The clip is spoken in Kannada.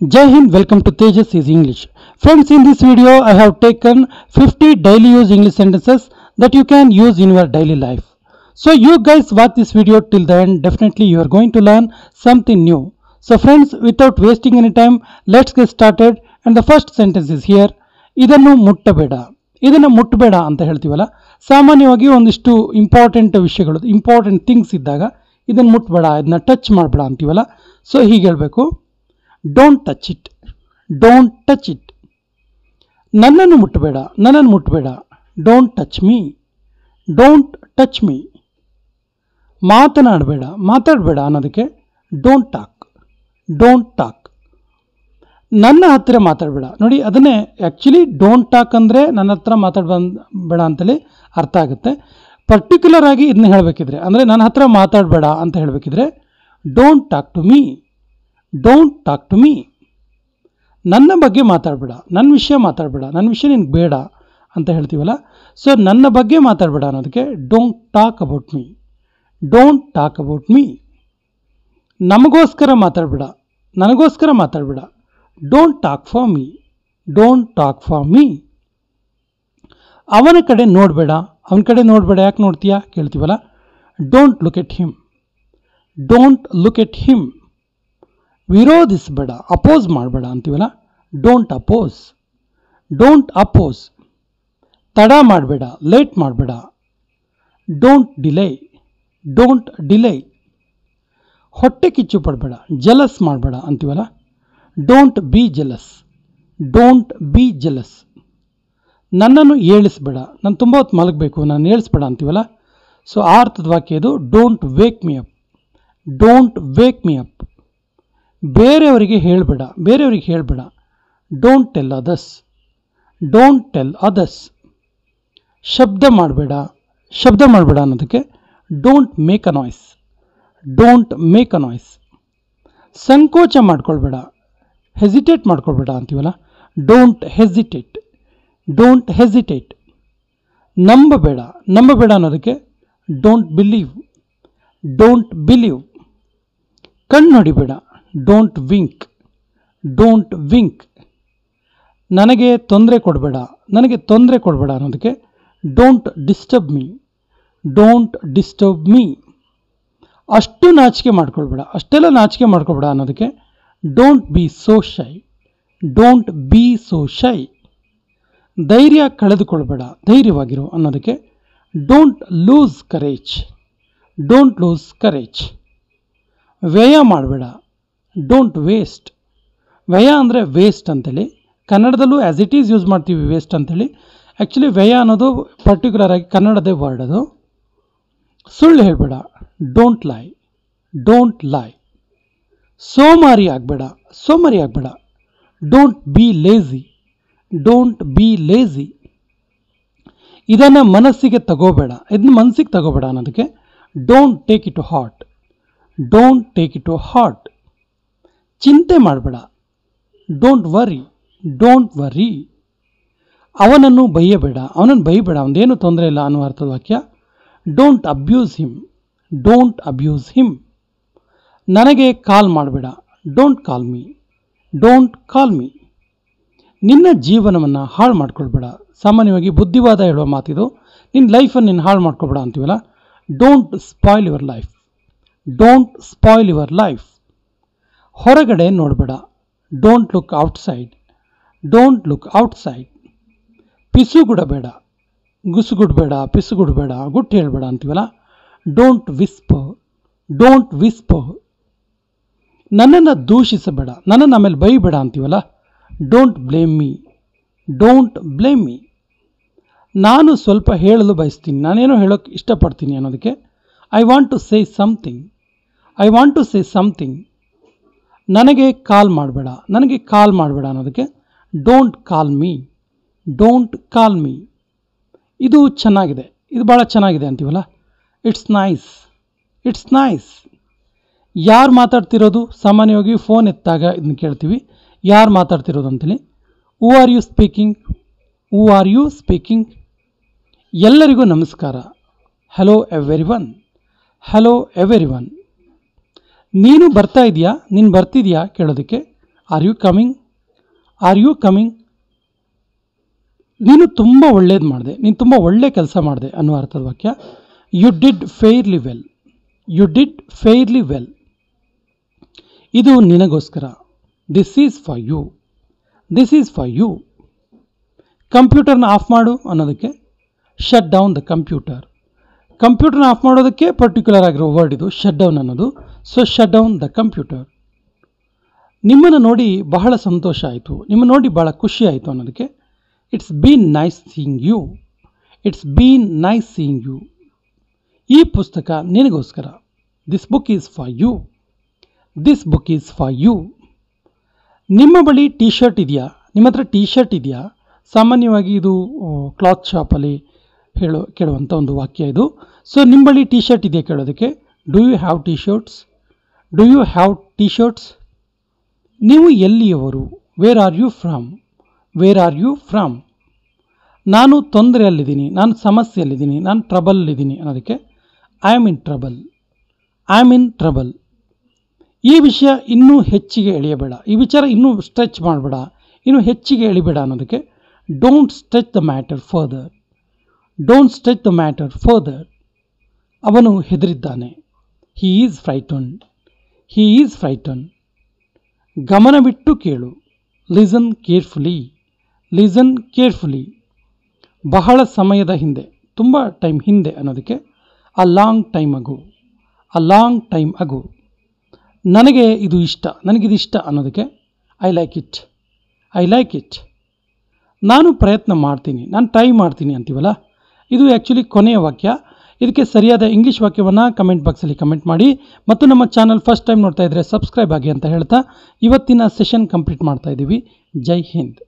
Jai Hind, welcome to Tejas is English. Friends, in this video I have taken 50 daily use English sentences that you can use in your daily life. So you guys watch this video till the end, definitely you are going to learn something new. So friends, without wasting any time, let's get started. And the first sentence is here. ಇದನ್ನು ಮುಟ್ಟಬೇಡ. ಇದನ್ನು ಮುಟ್ಟಬೇಡ ಅಂತ ಹೇಳ್ತೀವಲ್ಲ, ಸಾಮಾನ್ಯವಾಗಿ ಒಂದಿಷ್ಟು ಇಂಪಾರ್ಟೆಂಟ್ ವಿಷಯಗಳು, ಇಂಪಾರ್ಟೆಂಟ್ ಥಿಂಗ್ಸ್ ಇದ್ದಾಗ ಇದನ್ನು ಮುಟ್ಟಬೇಡ, ಇದನ್ನ ಟಚ್ ಮಾಡಬೇಡ ಅಂತೀವಲ್ಲ. ಸೊ ಹೀಗೆ ಹೇಳಬೇಕು, don't touch it, don't touch it. ನನ್ನನ್ನು ಮುಟ್ಟಬೇಡ, ನನ್ನನ್ನು ಮುಟ್ಟಬೇಡ, don't touch me, don't touch me. ಮಾತನಾಡಬೇಡ, ಮಾತಾಡಬೇಡ ಅನ್ನೋದಕ್ಕೆ ಡೋಂಟ್ ಟಾಕ್, ಡೋಂಟ್ ಟಾಕ್. ನನ್ನ ಹತ್ತಿರ ಮಾತಾಡಬೇಡ, ನೋಡಿ ಅದನ್ನೇ ಆ್ಯಕ್ಚುಲಿ ಡೋಂಟ್ ಟಾಕ್ ಅಂದರೆ ನನ್ನ ಹತ್ರ ಮಾತಾಡಬೇಡ ಅಂತೇಳಿ ಅರ್ಥ ಆಗುತ್ತೆ. ಪರ್ಟಿಕ್ಯುಲರ್ ಆಗಿ ಇದನ್ನ ಹೇಳಬೇಕಿದ್ರೆ, ಅಂದರೆ ನನ್ನ ಹತ್ರ ಮಾತಾಡಬೇಡ ಅಂತ ಹೇಳಬೇಕಿದ್ರೆ don't talk to me, don't talk to me. ನನ್ನ ಬಗ್ಗೆ ಮಾತಾಡಬೇಡ, ನನ್ನ ವಿಷಯ ಮಾತಾಡಬೇಡ, ನನ್ನ ವಿಷಯ ನಿನಗೆ ಬೇಡ ಅಂತ ಹೇಳ್ತೀವಲ್ಲ. ಸೊ ನನ್ನ ಬಗ್ಗೆ ಮಾತಾಡಬೇಡ ಅನ್ನೋದಕ್ಕೆ don't talk about me, don't talk about me. ನಮಗೋಸ್ಕರ ಮಾತಾಡಬೇಡ, ನನಗೋಸ್ಕರ ಮಾತಾಡಬೇಡ, don't talk for me, don't talk for me. ಅವನ ಕಡೆ ನೋಡಬೇಡ, ಅವನ ಕಡೆ ನೋಡಬೇಡ, ಯಾಕೆ ನೋಡ್ತೀಯಾ ಕೇಳ್ತೀವಲ್ಲ, don't look at him, don't look at him. ವಿರೋಧಿಸಬೇಡ, ಅಪೋಸ್ ಮಾಡಬೇಡ ಅಂತೀವಲ್ಲ, ಡೋಂಟ್ ಅಪೋಸ್, ಡೋಂಟ್ ಅಪೋಸ್. ತಡ ಮಾಡಬೇಡ, ಲೇಟ್ ಮಾಡಬೇಡ, ಡೋಂಟ್ ಡಿಲೇ, ಡೋಂಟ್ ಡಿಲೇ. ಹೊಟ್ಟೆ ಕಿಚ್ಚು ಪಡಬೇಡ, ಜಲಸ್ ಮಾಡಬೇಡ ಅಂತೀವಲ್ಲ, don't be jealous, don't be jealous. ನನ್ನನ್ನು ಏಳಿಸಬೇಡ, ನಾನು ತುಂಬ ಹೊತ್ತು ಮಲಗಬೇಕು, ನಾನು ಏಳಿಸ್ಬೇಡ ಅಂತೀವಲ್ಲ. ಸೊ ಆ ಅರ್ಥದ ವಾಕ್ಯ ಇದು, don't wake me up, don't wake me up. ಬೇರೆಯವರಿಗೆ ಹೇಳಬೇಡ, ಬೇರೆಯವರಿಗೆ ಹೇಳಬೇಡ, don't tell others, don't tell others. ಶಬ್ದ ಮಾಡಬೇಡ, ಶಬ್ದ ಮಾಡಬೇಡ ಅನ್ನೋದಕ್ಕೆ don't make a noise, don't make a noise. ಸಂಕೋಚ ಮಾಡ್ಕೊಳ್ಬೇಡ, ಹೆಸಿಟೇಟ್ ಮಾಡ್ಕೊಳ್ಬೇಡ ಅಂತೀವಲ್ಲ, ಡೋಂಟ್ ಹೆಸಿಟೇಟ್, ಡೋಂಟ್ ಹೆಸಿಟೇಟ್. ನಂಬಬೇಡ, ನಂಬಬೇಡ ಅನ್ನೋದಕ್ಕೆ ಡೋಂಟ್ ಬಿಲೀವ್, ಡೋಂಟ್ ಬಿಲೀವ್. ಕಣ್ಣು ಹೊಡಿಬೇಡ, ಡೋಂಟ್ ವಿಂಕ್, ಡೋಂಟ್ ವಿಂಕ್. ನನಗೆ ತೊಂದರೆ ಕೊಡಬೇಡ, ನನಗೆ ತೊಂದರೆ ಕೊಡಬೇಡ ಅನ್ನೋದಕ್ಕೆ don't disturb me, don't disturb me. ಅಷ್ಟು ನಾಚಿಕೆ ಮಾಡ್ಕೊಳ್ಬೇಡ, ಅಷ್ಟೆಲ್ಲ ನಾಚಿಕೆ ಮಾಡ್ಕೊಳ್ಬೇಡ ಅನ್ನೋದಕ್ಕೆ don't be so shy, don't be so shy. ಧೈರ್ಯ ಕಳೆದುಕೊಳ್ಬೇಡ, ಧೈರ್ಯವಾಗಿರು ಅನ್ನೋದಕ್ಕೆ don't lose courage, don't lose courage. ವ್ಯಯ ಮಾಡಬೇಡ, ಡೋಂಟ್ ವೇಸ್ಟ್. ವ್ಯಯ ಅಂದರೆ ವೇಸ್ಟ್ ಅಂತೇಳಿ ಕನ್ನಡದಲ್ಲೂ ಆ್ಯಸ್ ಇಟ್ ಈಸ್ ಯೂಸ್ ಮಾಡ್ತೀವಿ, ವೇಸ್ಟ್ ಅಂತೇಳಿ. ಆ್ಯಕ್ಚುಲಿ ವ್ಯಯ ಅನ್ನೋದು ಪರ್ಟಿಕ್ಯುಲರ್ ಆಗಿ ಕನ್ನಡದೇ ವರ್ಡ್ ಅದು. ಸುಳ್ಳು ಹೇಳಬೇಡ, ಡೋಂಟ್ ಲೈ, ಡೋಂಟ್ ಲೈ. ಸೋಮಾರಿ ಆಗಬೇಡ, ಸೋಮಾರಿ ಆಗಬೇಡ, don't be lazy, don't be lazy. ಇದನ್ನು ಮನಸ್ಸಿಗೆ ತಗೋಬೇಡ, ಇದನ್ನ ಮನಸ್ಸಿಗೆ ತಗೋಬೇಡ ಅನ್ನೋದಕ್ಕೆ don't take it to heart, don't take it to heart. ಚಿಂತೆ ಮಾಡಬೇಡ, ಡೋಂಟ್ ವರಿ, ಡೋಂಟ್ ವರಿ. ಅವನನ್ನು ಬೈಯಬೇಡ, ಅವನನ್ನು ಬೈಬೇಡ, ಅವನದೇನು ತೊಂದರೆ ಇಲ್ಲ ಅನ್ನೋ ಅರ್ಥದ ವಾಕ್ಯ don't abuse him, don't abuse him. ನನಗೆ ಕಾಲ್ ಮಾಡಬೇಡ, don't call me, don't call me. ನಿನ್ನ ಜೀವನವನ್ನು ಹಾಳು ಮಾಡ್ಕೊಳ್ಬೇಡ. ಸಾಮಾನ್ಯವಾಗಿ ಬುದ್ಧಿವಾದ ಹೇಳುವ ಮಾತಿದು, ನಿನ್ನ ಲೈಫನ್ನು ನೀನು ಹಾಳು ಮಾಡ್ಕೊಳ್ಬೇಡ ಅಂತೀವಲ್ಲ, don't spoil your life, don't spoil your life. ಹೊರಗಡೆ ನೋಡಬೇಡ, don't look outside, don't look outside. ಪಿಸುಗುಡಬೇಡ, ಗುಸುಗುಡಬೇಡ, ಪಿಸುಗುಡಬೇಡ, ಗುಟ್ಟು ಹೇಳಬೇಡ ಅಂತೀವಲ್ಲ, ಡೋಂಟ್ ವಿಸ್ಪರ್, ಡೋಂಟ್ ವಿಸ್ಪರ್. ನನ್ನನ್ನು ದೂಷಿಸಬೇಡ, ನನ್ನನ್ನು ಆಮೇಲೆ ಬೈಬೇಡ ಅಂತೀವಲ್ಲ, don't blame me, don't blame me. ನಾನು ಸ್ವಲ್ಪ ಹೇಳಲು ಬಯಸ್ತೀನಿ, ನಾನೇನೋ ಹೇಳೋಕ್ಕೆ ಇಷ್ಟಪಡ್ತೀನಿ ಅನ್ನೋದಕ್ಕೆ I want to say something, I want to say something. ನನಗೆ ಕಾಲ್ ಮಾಡಬೇಡ, ನನಗೆ ಕಾಲ್ ಮಾಡಬೇಡ ಅನ್ನೋದಕ್ಕೆ don't call me, don't call me. ಇದು ಚೆನ್ನಾಗಿದೆ, ಇದು ಭಾಳ ಚೆನ್ನಾಗಿದೆ ಅಂತೀವಲ್ಲ, ಇಟ್ಸ್ ನೈಸ್, ಇಟ್ಸ್ ನೈಸ್. ಯಾರು ಮಾತಾಡ್ತಿರೋದು? ಸಾಮಾನ್ಯವಾಗಿ ಫೋನ್ ಎತ್ತಾಗ ಇದನ್ನ ಕೇಳ್ತೀವಿ, ಯಾರು ಮಾತಾಡ್ತಿರೋದು ಅಂತೇಳಿ. Who are you speaking, who are you speaking. ಎಲ್ಲರಿಗೂ ನಮಸ್ಕಾರ, hello everyone, hello everyone. ನೀನು ಬರ್ತಾ ಇದೆಯಾ, ನೀನು ಬರ್ತಿದೆಯಾ ಕೇಳೋದಕ್ಕೆ are you coming, are you coming. ನೀನು ತುಂಬ ಒಳ್ಳೇದು ಮಾಡಿದೆ, ನೀನು ತುಂಬ ಒಳ್ಳೆ ಕೆಲಸ ಮಾಡಿದೆ ಅನ್ನುವ ಅರ್ಥದ ವಾಕ್ಯ. You did fairly well, you did fairly well. ಇದು ನಿನಗೋಸ್ಕರ, this is for you, this is for you. ಕಂಪ್ಯೂಟರ್ನ ಆಫ್ ಮಾಡು ಅನ್ನೋದಕ್ಕೆ ಶಟ್ ಡೌನ್ ದ ಕಂಪ್ಯೂಟರ್. ಕಂಪ್ಯೂಟರ್ನ ಆಫ್ ಮಾಡೋದಕ್ಕೆ ಪರ್ಟಿಕ್ಯುಲರ್ ಆಗಿರೋ ವರ್ಡ್ ಇದು ಶಟ್ ಡೌನ್ ಅನ್ನೋದು. So shut down the computer. ನಿಮ್ಮನ್ನು ನೋಡಿ ಬಹಳ ಸಂತೋಷ ಆಯಿತು, ನಿಮ್ಮನ್ನು ನೋಡಿ ಬಹಳ ಖುಷಿ ಆಯಿತು ಅನ್ನೋದಕ್ಕೆ it's been nice seeing you, it's been nice seeing you. ಈ ಪುಸ್ತಕ ನಿನಗೋಸ್ಕರ, this book is for you, this book is for you. ನಿಮ್ಮ ಬಳಿ ಟೀ ಶರ್ಟ್ ಇದೆಯಾ, ನಿಮ್ಮ ಹತ್ರ ಟೀ ಶರ್ಟ್ ಇದೆಯಾ? ಸಾಮಾನ್ಯವಾಗಿ ಇದು ಕ್ಲಾತ್ ಶಾಪಲ್ಲಿ ಕೇಳುವಂಥ ಒಂದು ವಾಕ್ಯ ಇದು. ಸೊ ನಿಮ್ಮ ಬಳಿ ಟೀ ಶರ್ಟ್ ಇದೆಯಾ ಕೇಳೋದಕ್ಕೆ do you have T shirts, do you have T shirts. ನೀವು ಎಲ್ಲಿಯವರು, where are you from, where are you from. ನಾನು ತೊಂದರೆಯಲ್ಲಿದ್ದೀನಿ, ನಾನು ಸಮಸ್ಯೆಯಲ್ಲಿದ್ದೀನಿ, ನಾನು ಟ್ರಬಲ್ಲಿದ್ದೀನಿ ಅನ್ನೋದಕ್ಕೆ I am in trouble, I am in trouble. ಈ ವಿಷಯ ಇನ್ನೂ ಹೆಚ್ಚಿಗೆ ಎಳೆಯಬೇಡ, ಈ ವಿಚಾರ ಇನ್ನೂ ಸ್ಟ್ರೆಚ್ ಮಾಡಬೇಡ, ಇನ್ನೂ ಹೆಚ್ಚಿಗೆ ಎಳಿಬೇಡ ಅನ್ನೋದಕ್ಕೆ don't stretch the matter further, don't stretch the matter further. ಅವನು ಹೆದರಿದ್ದಾನೆ, ಹಿ ಈಸ್ ಫ್ರೈಟನ್ಡ್, ಹಿ ಈಸ್ ಫ್ರೈಟನ್ಡ್. ಗಮನವಿಟ್ಟು ಕೇಳು, ಲಿಸನ್ ಕೇರ್ಫುಲಿ, ಲಿಸನ್ ಕೇರ್ಫುಲಿ. ಬಹಳ ಸಮಯದ ಹಿಂದೆ, ತುಂಬ ಟೈಮ್ ಹಿಂದೆ ಅನ್ನೋದಕ್ಕೆ a long time ago, a long time ago. ನನಗೆ ಇದು ಇಷ್ಟ, ನನಗಿದು ಇಷ್ಟ ಅನ್ನೋದಕ್ಕೆ I like it, I like it. ನಾನು ಪ್ರಯತ್ನ ಮಾಡ್ತೀನಿ, ನಾನು ಟ್ರೈ ಮಾಡ್ತೀನಿ ಅಂತೀವಲ್ಲ, ಇದು ಆ್ಯಕ್ಚುಲಿ ಕೊನೆಯ ವಾಕ್ಯ. ಇದಕ್ಕೆ ಸರಿಯಾದ ಇಂಗ್ಲೀಷ್ ವಾಕ್ಯವನ್ನು ಕಮೆಂಟ್ ಬಾಕ್ಸಲ್ಲಿ ಕಮೆಂಟ್ ಮಾಡಿ. ಮತ್ತು ನಮ್ಮ ಚಾನಲ್ ಫಸ್ಟ್ ಟೈಮ್ ನೋಡ್ತಾ ಇದ್ದರೆ ಸಬ್ಸ್ಕ್ರೈಬ್ ಆಗಿ ಅಂತ ಹೇಳ್ತಾ ಇವತ್ತಿನ ಸೆಷನ್ ಕಂಪ್ಲೀಟ್ ಮಾಡ್ತಾ ಇದ್ದೀವಿ. ಜೈ ಹಿಂದ್.